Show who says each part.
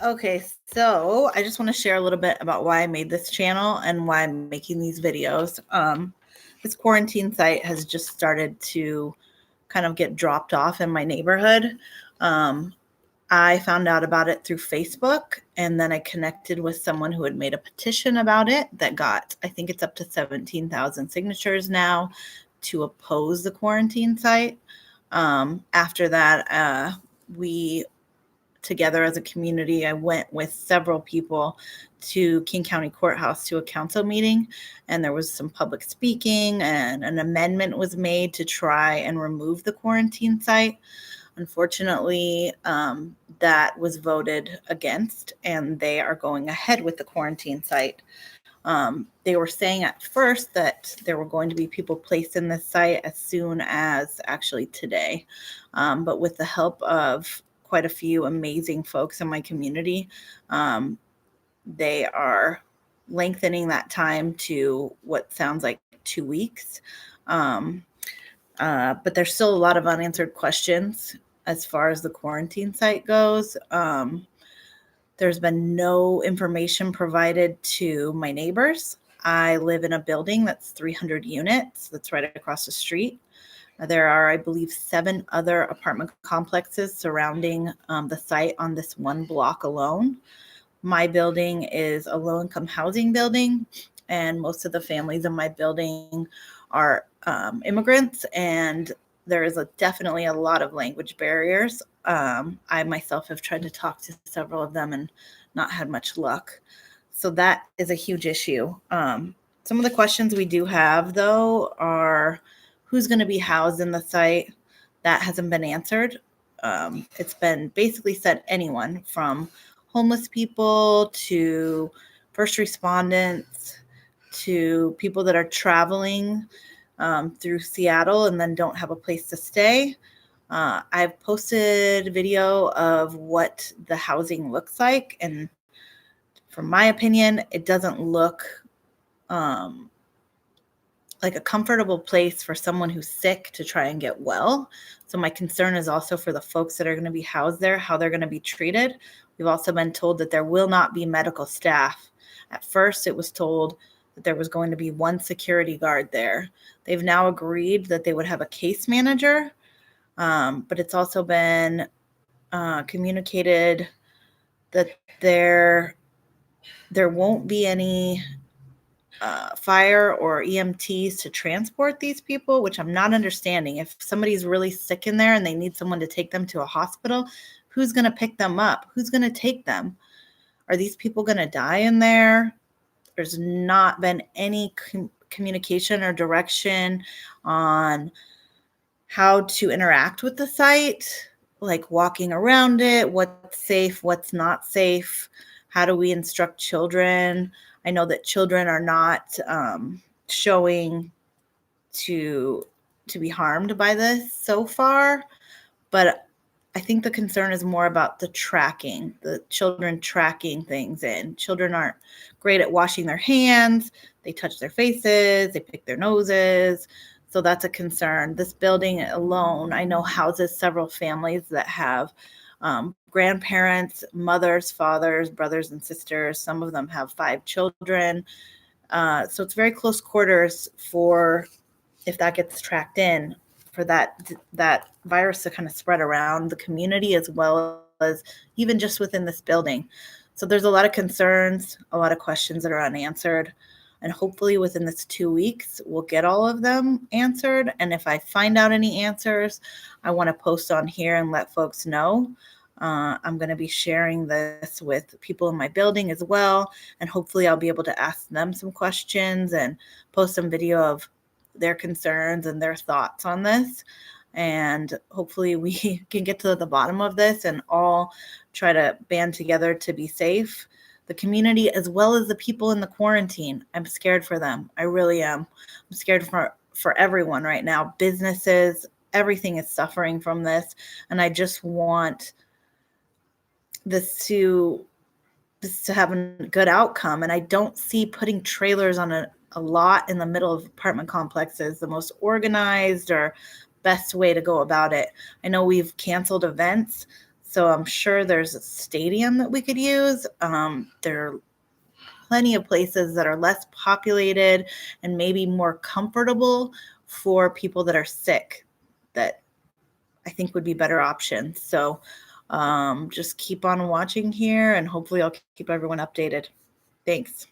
Speaker 1: Okay, so I just want to share a little bit about why I made this channel and why I'm making these videos. This quarantine site has just started to kind of get dropped off in my neighborhood. I found out about it through Facebook, and then I connected with someone who had made a petition about it that got, I think it's up to 17,000 signatures now to oppose the quarantine site. After that, we together as a community, I went with several people to King County Courthouse to a council meeting, and there was some public speaking, and an amendment was made to try and remove the quarantine site. Unfortunately, that was voted against, and they are going ahead with the quarantine site. They were saying at first that there were going to be people placed in this site as soon as actually today. But with the help of quite a few amazing folks in my community, they are lengthening that time to what sounds like 2 weeks. But there's still a lot of unanswered questions as far as the quarantine site goes. There's been no information provided to my neighbors. I live in a building that's 300 units that's right across the street. There are, I believe, 7 other apartment complexes surrounding the site on this one block alone. My building is a low-income housing building, and most of the families in my building are immigrants, and there is definitely a lot of language barriers. I myself have tried to talk to several of them and not had much luck. So that is a huge issue. Some of the questions we do have, though, are who's going to be housed in the site. That hasn't been answered. It's been basically said anyone from homeless people to first responders to people that are traveling through Seattle and then don't have a place to stay. I've posted a video of what the housing looks like, and from my opinion, it doesn't look like a comfortable place for someone who's sick to try and get well. So my concern is also for the folks that are going to be housed there, how they're going to be treated. We've also been told that there will not be medical staff. At first, it was told that there was going to be 1 security guard there. They've now agreed that they would have a case manager, but it's also been communicated that there won't be any fire or EMTs to transport these people, which I'm not understanding. If somebody's really sick in there and they need someone to take them to a hospital, who's going to pick them up? Who's going to take them? Are these people going to die in there? There's not been any communication or direction on how to interact with the site, like walking around it, what's safe, what's not safe. How do we instruct children? I know that children are not showing to be harmed by this so far, but I think the concern is more about the tracking, the children tracking things in. Children aren't great at washing their hands. They touch their faces, they pick their noses. So that's a concern. This building alone, I know, houses several families that have grandparents, mothers, fathers, brothers, and sisters. Some of them have 5 children. So it's very close quarters for, if that gets tracked in, for that virus to kind of spread around the community as well as even just within this building. So there's a lot of concerns, a lot of questions that are unanswered. And hopefully within this 2 weeks, we'll get all of them answered. And if I find out any answers, I want to post on here and let folks know. I'm going to be sharing this with people in my building as well. And hopefully I'll be able to ask them some questions and post some video of their concerns and their thoughts on this. And hopefully we can get to the bottom of this and all try to band together to be safe. The community as well as the people in the quarantine. I'm scared for them. I really am. I'm scared for everyone right now. Businesses, everything is suffering from this. And I just want this to have a good outcome. And I don't see putting trailers on a lot in the middle of apartment complexes the most organized or best way to go about it. I know we've canceled events. So I'm sure there's a stadium that we could use. There are plenty of places that are less populated and maybe more comfortable for people that are sick that I think would be better options. So just keep on watching here, and hopefully I'll keep everyone updated. Thanks.